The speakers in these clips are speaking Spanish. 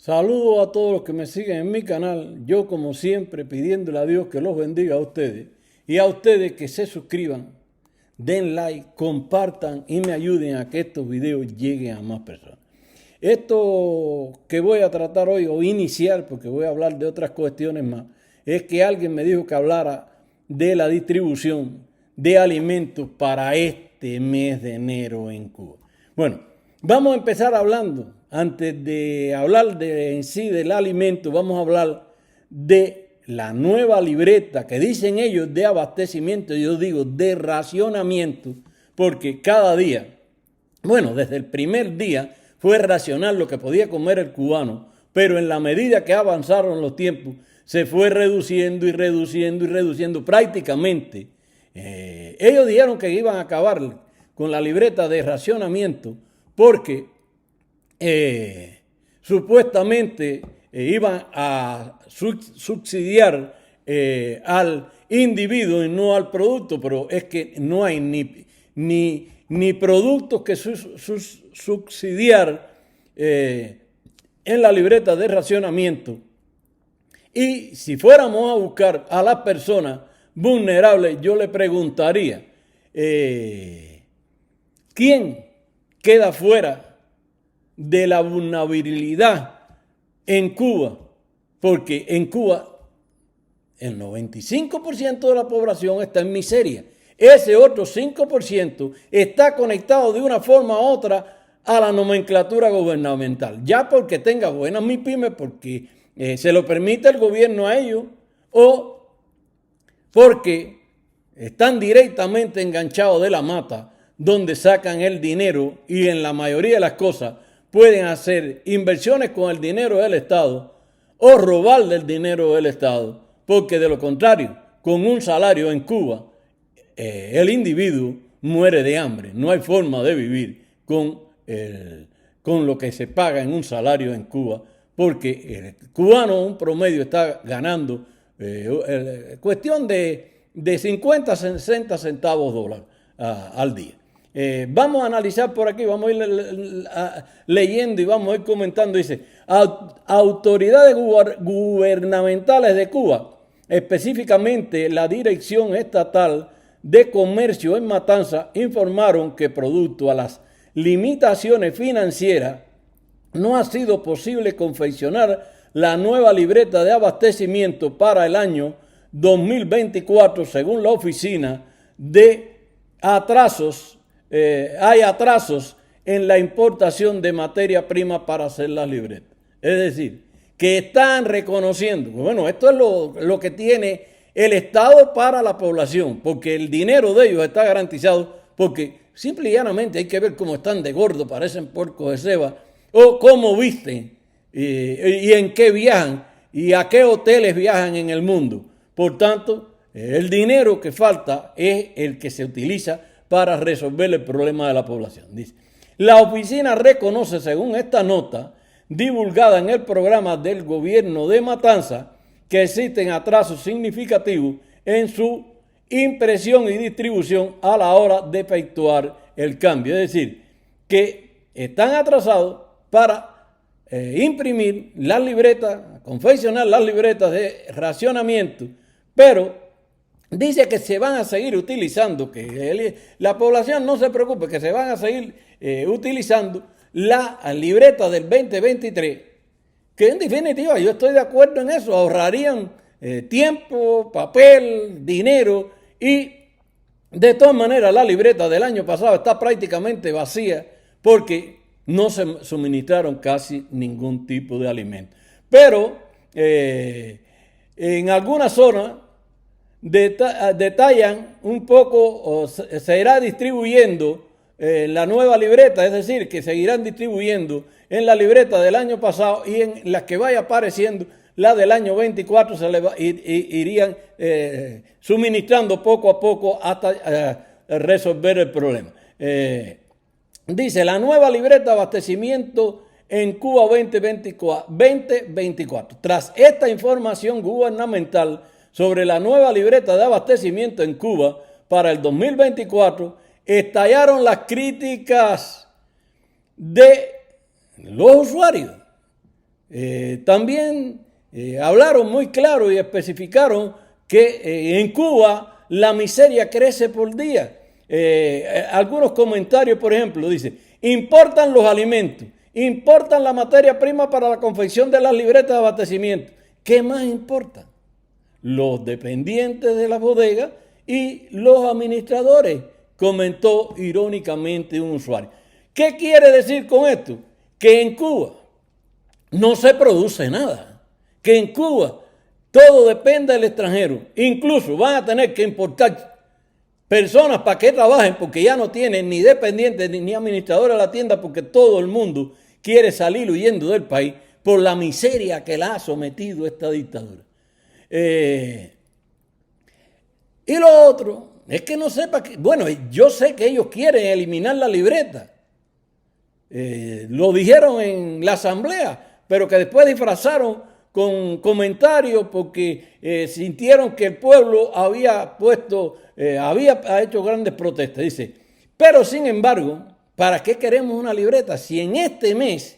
Saludos a todos los que me siguen en mi canal. Yo, como siempre, pidiéndole a Dios que los bendiga a ustedes y a ustedes que se suscriban, den like, compartan y me ayuden a que estos videos lleguen a más personas. Esto que voy a tratar hoy, o iniciar, porque voy a hablar de otras cuestiones más, es que alguien me dijo que hablara de la distribución de alimentos para este mes de enero en Cuba. Bueno, vamos a empezar hablando. Antes de hablar en sí del alimento, vamos a hablar de la nueva libreta que dicen ellos de abastecimiento, yo digo de racionamiento, porque cada día, bueno, desde el primer día fue racionar lo que podía comer el cubano, pero en la medida que avanzaron los tiempos, se fue reduciendo y reduciendo y reduciendo prácticamente. Ellos dijeron que iban a acabar con la libreta de racionamiento porque supuestamente iban a subsidiar al individuo y no al producto, pero es que no hay ni productos que subsidiar en la libreta de racionamiento. Y si fuéramos a buscar a las personas vulnerables, yo le preguntaría, ¿quién queda fuera de la vulnerabilidad en Cuba? Porque en Cuba el 95% de la población está en miseria. Ese otro 5% está conectado de una forma u otra a la nomenclatura gubernamental, ya porque tenga buenas MIPYMES, porque se lo permite el gobierno a ellos, o porque están directamente enganchados de la mata, donde sacan el dinero y en la mayoría de las cosas pueden hacer inversiones con el dinero del Estado o robarle el dinero del Estado, porque de lo contrario, con un salario en Cuba, el individuo muere de hambre. No hay forma de vivir con lo que se paga en un salario en Cuba, porque el cubano, un promedio, está ganando cuestión de 50, 60 centavos dólar al día. Vamos a analizar por aquí, vamos a ir leyendo y vamos a ir comentando. Dice, autoridades gubernamentales de Cuba, específicamente la Dirección Estatal de Comercio en Matanzas, informaron que producto a las limitaciones financieras no ha sido posible confeccionar la nueva libreta de abastecimiento para el año 2024, según la Oficina de Atrasos. Hay atrasos en la importación de materia prima para hacer las libretas. Es decir, que están reconociendo, bueno, esto es lo que tiene el Estado para la población, porque el dinero de ellos está garantizado, porque simple y llanamente hay que ver cómo están de gordo, parecen puercos de ceba, o cómo visten, y en qué viajan, y a qué hoteles viajan en el mundo. Por tanto, el dinero que falta es el que se utiliza para resolver el problema de la población. Dice, la oficina reconoce, según esta nota divulgada en el programa del gobierno de Matanzas, que existen atrasos significativos en su impresión y distribución a la hora de efectuar el cambio. Es decir, que están atrasados para imprimir las libretas, confeccionar las libretas de racionamiento, pero dice que se van a seguir utilizando, que la población no se preocupe, que se van a seguir utilizando la libreta del 2023, que en definitiva yo estoy de acuerdo en eso, ahorrarían tiempo, papel, dinero, y de todas maneras la libreta del año pasado está prácticamente vacía porque no se suministraron casi ningún tipo de alimento. Pero en algunas zonas detallan un poco, o se irá distribuyendo la nueva libreta, es decir, que seguirán distribuyendo en la libreta del año pasado, y en las que vaya apareciendo la del año 24 se le irían suministrando poco a poco hasta resolver el problema. Dice, la nueva libreta de abastecimiento en Cuba 2024. Tras esta información gubernamental sobre la nueva libreta de abastecimiento en Cuba para el 2024, estallaron las críticas de los usuarios. también hablaron muy claro y especificaron que en Cuba la miseria crece por día. Algunos comentarios, por ejemplo, dice, importan los alimentos, importan la materia prima para la confección de las libretas de abastecimiento. ¿Qué más importa? Los dependientes de la bodega y los administradores, comentó irónicamente un usuario. ¿Qué quiere decir con esto? Que en Cuba no se produce nada, que en Cuba todo depende del extranjero. Incluso van a tener que importar personas para que trabajen porque ya no tienen ni dependientes ni administradores de la tienda porque todo el mundo quiere salir huyendo del país por la miseria que la ha sometido esta dictadura. Y lo otro es que no sepa que, bueno, yo sé que ellos quieren eliminar la libreta. Lo dijeron en la asamblea, pero que después disfrazaron con comentarios porque sintieron que el pueblo había hecho grandes protestas. Dice, pero sin embargo, ¿para qué queremos una libreta? Si en este mes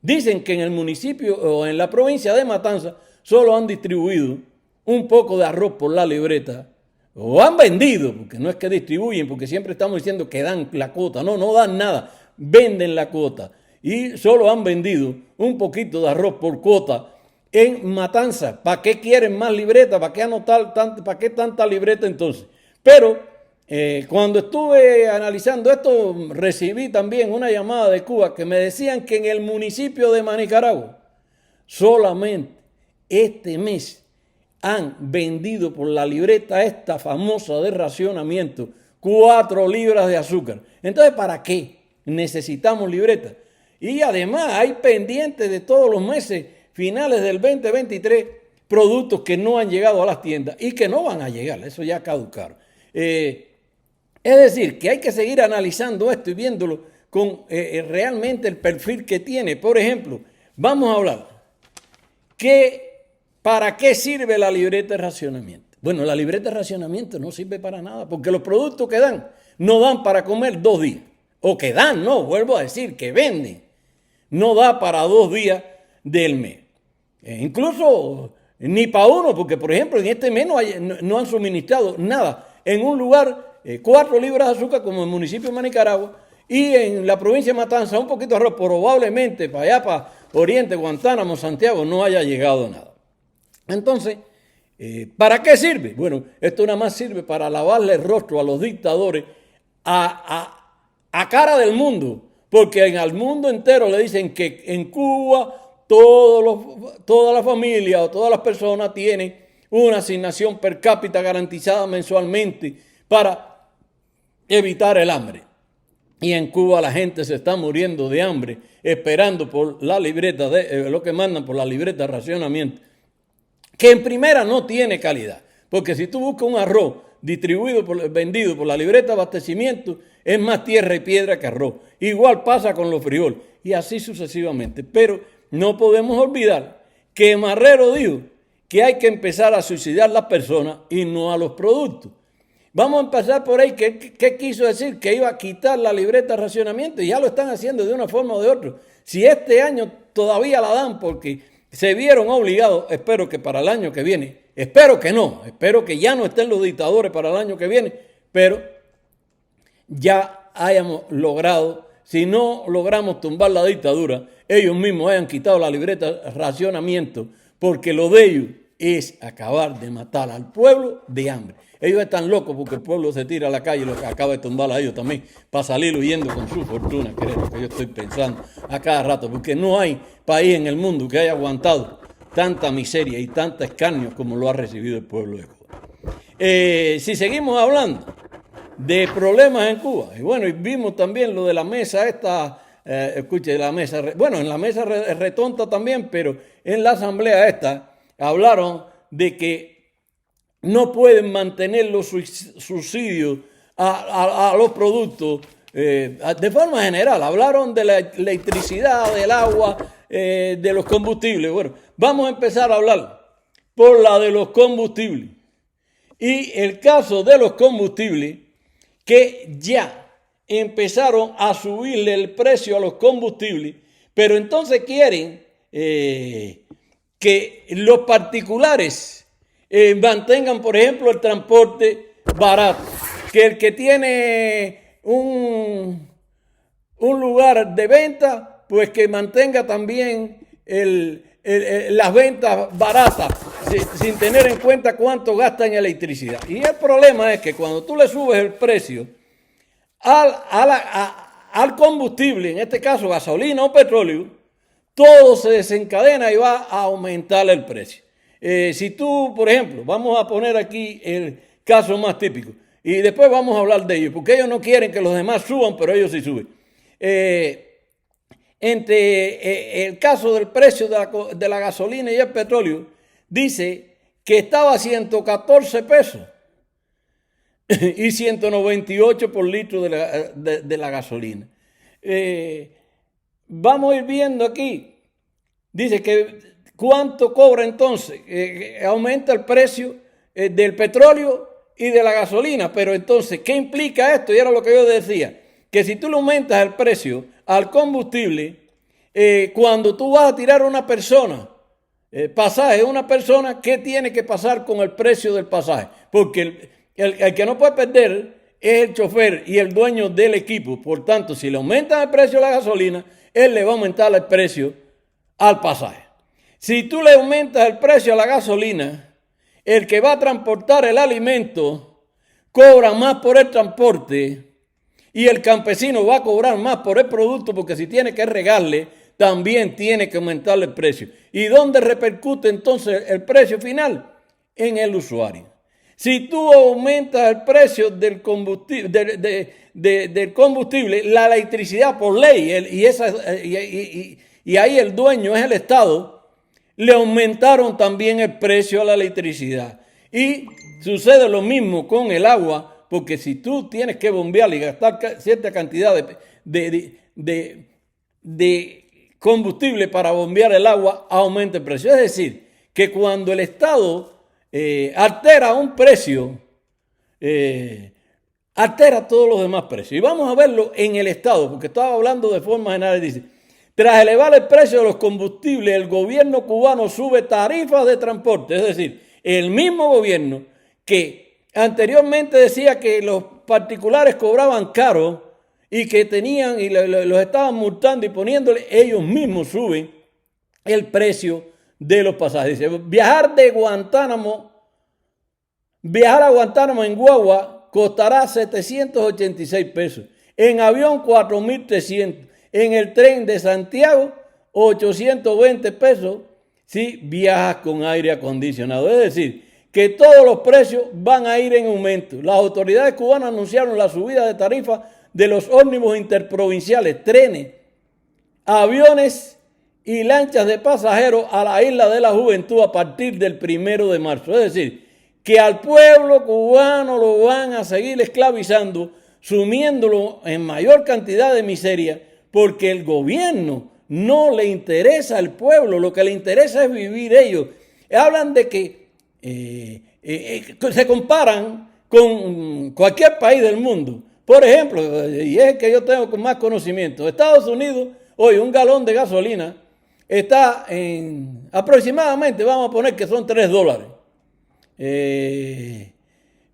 dicen que en el municipio o en la provincia de Matanzas solo han distribuido un poco de arroz por la libreta, o han vendido, porque no es que distribuyen, porque siempre estamos diciendo que dan la cuota, no dan nada, venden la cuota, y solo han vendido un poquito de arroz por cuota en Matanzas. ¿Para qué quieren más libretas? ¿Para qué anotar para qué tanta libreta entonces? Pero cuando estuve analizando esto, recibí también una llamada de Cuba que me decían que en el municipio de Manicaragua solamente este mes han vendido por la libreta esta famosa de racionamiento 4 libras de azúcar. Entonces, ¿para qué necesitamos libretas? Y además hay pendientes de todos los meses finales del 2023 productos que no han llegado a las tiendas y que no van a llegar, eso ya caducaron. Es decir, que hay que seguir analizando esto y viéndolo con realmente el perfil que tiene. Por ejemplo, vamos a hablar ¿para qué sirve la libreta de racionamiento? Bueno, la libreta de racionamiento no sirve para nada porque los productos que dan no dan para comer 2 días. O que dan, no, vuelvo a decir, que venden. No da para 2 días del mes. Incluso ni para uno, porque por ejemplo en este mes no han suministrado nada. En un lugar 4 libras de azúcar como en el municipio de Manicaragua y en la provincia de Matanzas un poquito de arroz, probablemente para allá, para Oriente, Guantánamo, Santiago, no haya llegado nada. Entonces, ¿para qué sirve? Bueno, esto nada más sirve para lavarle el rostro a los dictadores a cara del mundo, porque al mundo entero le dicen que en Cuba toda la familia o todas las personas tienen una asignación per cápita garantizada mensualmente para evitar el hambre. Y en Cuba la gente se está muriendo de hambre esperando por la libreta lo que mandan por la libreta de racionamiento, que en primera no tiene calidad, porque si tú buscas un arroz vendido por la libreta de abastecimiento, es más tierra y piedra que arroz. Igual pasa con los frijoles y así sucesivamente. Pero no podemos olvidar que Marrero dijo que hay que empezar a subsidiar a las personas y no a los productos. Vamos a empezar por ahí. ¿Qué quiso decir? Que iba a quitar la libreta de racionamiento y ya lo están haciendo de una forma o de otra. Si este año todavía la dan porque se vieron obligados, espero que para el año que viene, espero que no, espero que ya no estén los dictadores para el año que viene, pero ya hayamos logrado, si no logramos tumbar la dictadura, ellos mismos hayan quitado la libreta de racionamiento, porque lo de ellos es acabar de matar al pueblo de hambre. Ellos están locos porque el pueblo se tira a la calle y los acaba de tumbar a ellos también para salir huyendo con su fortuna, que es lo que yo estoy pensando a cada rato, porque no hay país en el mundo que haya aguantado tanta miseria y tanta escarnio como lo ha recibido el pueblo de Cuba. Si seguimos hablando de problemas en Cuba, y bueno, y vimos también lo de la mesa esta, escuche, la mesa, bueno, en la mesa retonta también, pero en la asamblea esta hablaron de que no pueden mantener los subsidios a los productos de forma general. Hablaron de la electricidad, del agua, de los combustibles. Bueno, vamos a empezar a hablar por la de los combustibles. Y el caso de los combustibles, que ya empezaron a subirle el precio a los combustibles, pero entonces quieren que los particulares mantengan, por ejemplo, el transporte barato, que el que tiene un lugar de venta, pues que mantenga también las ventas baratas, sin tener en cuenta cuánto gasta en electricidad. Y el problema es que cuando tú le subes el precio al combustible, en este caso gasolina o petróleo, todo se desencadena y va a aumentar el precio. Si tú, por ejemplo, vamos a poner aquí el caso más típico, y después vamos a hablar de ellos, porque ellos no quieren que los demás suban, pero ellos sí suben. Entre el caso del precio de la gasolina y el petróleo, dice que estaba a 114 pesos y 198 por litro de la gasolina. Vamos a ir viendo aquí. Dice que cuánto cobra entonces. Aumenta el precio del petróleo y de la gasolina. Pero entonces, ¿qué implica esto? Y era lo que yo decía. Que si tú le aumentas el precio al combustible, cuando tú vas a tirar a una persona, pasaje, una persona, ¿qué tiene que pasar con el precio del pasaje? Porque el que no puede perder es el chofer y el dueño del equipo. Por tanto, si le aumentan el precio a la gasolina, él le va a aumentar el precio al pasaje. Si tú le aumentas el precio a la gasolina, el que va a transportar el alimento cobra más por el transporte y el campesino va a cobrar más por el producto, porque si tiene que regarle, también tiene que aumentarle el precio. ¿Y dónde repercute entonces el precio final? En el usuario. Si tú aumentas el precio del combustible, del combustible, la electricidad por ley, y ahí el dueño es el Estado, le aumentaron también el precio a la electricidad. Y sucede lo mismo con el agua, porque si tú tienes que bombear y gastar cierta cantidad de combustible para bombear el agua, aumenta el precio. Es decir, que cuando el Estado altera un precio, altera todos los demás precios. Y vamos a verlo en el Estado, porque estaba hablando de forma general. Dice, tras elevar el precio de los combustibles, el gobierno cubano sube tarifas de transporte. Es decir, el mismo gobierno que anteriormente decía que los particulares cobraban caro y que tenían y los estaban multando y poniéndole, ellos mismos suben el precio de los pasajes. Dice, viajar a Guantánamo en guagua costará 786 pesos. En avión 4.300. En el tren de Santiago 820 pesos si viajas con aire acondicionado. Es decir, que todos los precios van a ir en aumento. Las autoridades cubanas anunciaron la subida de tarifas de los ómnibus interprovinciales, trenes, aviones y lanchas de pasajeros a la Isla de la Juventud a partir del 1 de marzo. Es decir, que al pueblo cubano lo van a seguir esclavizando, sumiéndolo en mayor cantidad de miseria, porque el gobierno no le interesa al pueblo, lo que le interesa es vivir ellos. Hablan de que se comparan con cualquier país del mundo. Por ejemplo, y es que yo tengo con más conocimiento, Estados Unidos, hoy un galón de gasolina está en aproximadamente, vamos a poner que son $3.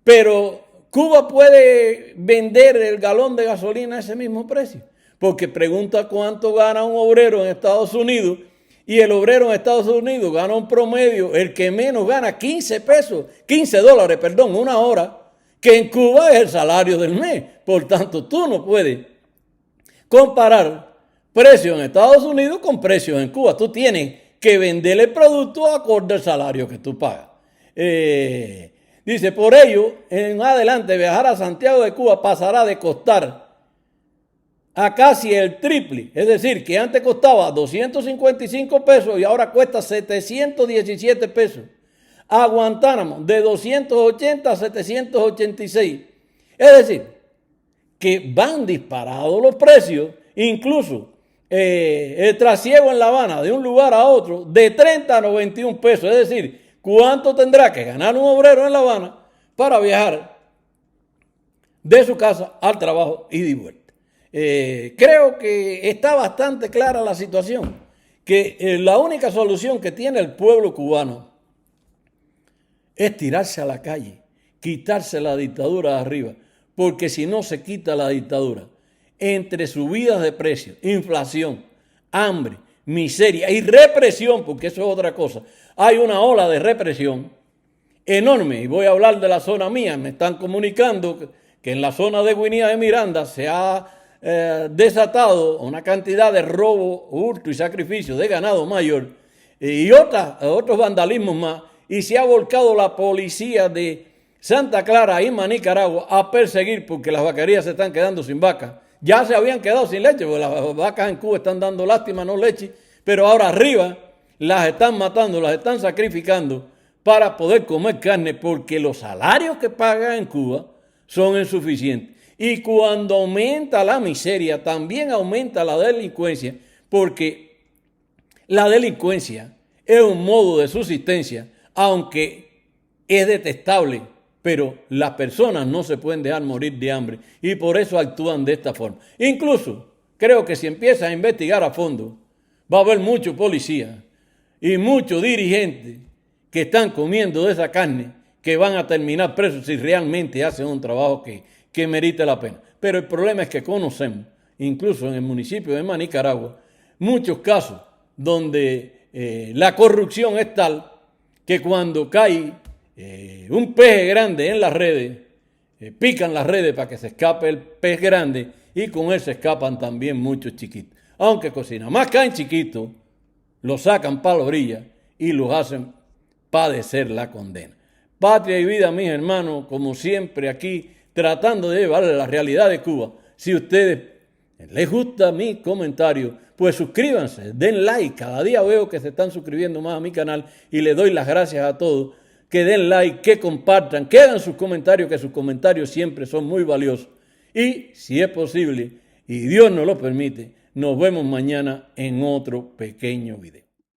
Pero Cuba puede vender el galón de gasolina a ese mismo precio. Porque pregunta cuánto gana un obrero en Estados Unidos, y el obrero en Estados Unidos gana un promedio, el que menos gana $15, una hora, que en Cuba es el salario del mes. Por tanto, tú no puedes comparar precios en Estados Unidos con precios en Cuba. Tú tienes que vender el producto acorde al salario que tú pagas. Dice, por ello, en adelante viajar a Santiago de Cuba pasará de costar a casi el triple. Es decir, que antes costaba 255 pesos y ahora cuesta 717 pesos. A Guantánamo, de 280 a 786. Es decir, que van disparados los precios. Incluso el trasiego en La Habana de un lugar a otro de 30 a 91 pesos. Es decir, ¿cuánto tendrá que ganar un obrero en La Habana para viajar de su casa al trabajo y de vuelta? Creo que está bastante clara la situación, que la única solución que tiene el pueblo cubano es tirarse a la calle, quitarse la dictadura de arriba, porque si no se quita la dictadura, entre subidas de precios, inflación, hambre, miseria y represión, porque eso es otra cosa, hay una ola de represión enorme, y voy a hablar de la zona mía, me están comunicando que en la zona de Guinea de Miranda se ha desatado una cantidad de robo, hurto y sacrificio de ganado mayor y otros vandalismos más, y se ha volcado la policía de Santa Clara y Nicaragua a perseguir porque las vaquerías se están quedando sin vacas. Ya se habían quedado sin leche porque las vacas en Cuba están dando lástima, no leche, pero ahora arriba las están matando, las están sacrificando para poder comer carne porque los salarios que pagan en Cuba son insuficientes. Y cuando aumenta la miseria, también aumenta la delincuencia, porque la delincuencia es un modo de subsistencia, aunque es detestable, pero las personas no se pueden dejar morir de hambre y por eso actúan de esta forma. Incluso, creo que si empiezas a investigar a fondo, va a haber muchos policías y muchos dirigentes que están comiendo de esa carne que van a terminar presos si realmente hacen un trabajo que merite la pena. Pero el problema es que conocemos, incluso en el municipio de Nicaragua, muchos casos donde la corrupción es tal que cuando cae un pez grande en las redes, pican las redes para que se escape el pez grande y con él se escapan también muchos chiquitos. Aunque cocina más caen chiquitos, los sacan para la orilla y los hacen padecer la condena. Patria y vida, mis hermanos, como siempre aquí, tratando de llevarle la realidad de Cuba. Si a ustedes les gusta mi comentario, pues suscríbanse, den like. Cada día veo que se están suscribiendo más a mi canal y les doy las gracias a todos. Que den like, que compartan, que hagan sus comentarios, que sus comentarios siempre son muy valiosos. Y si es posible, y Dios nos lo permite, nos vemos mañana en otro pequeño video.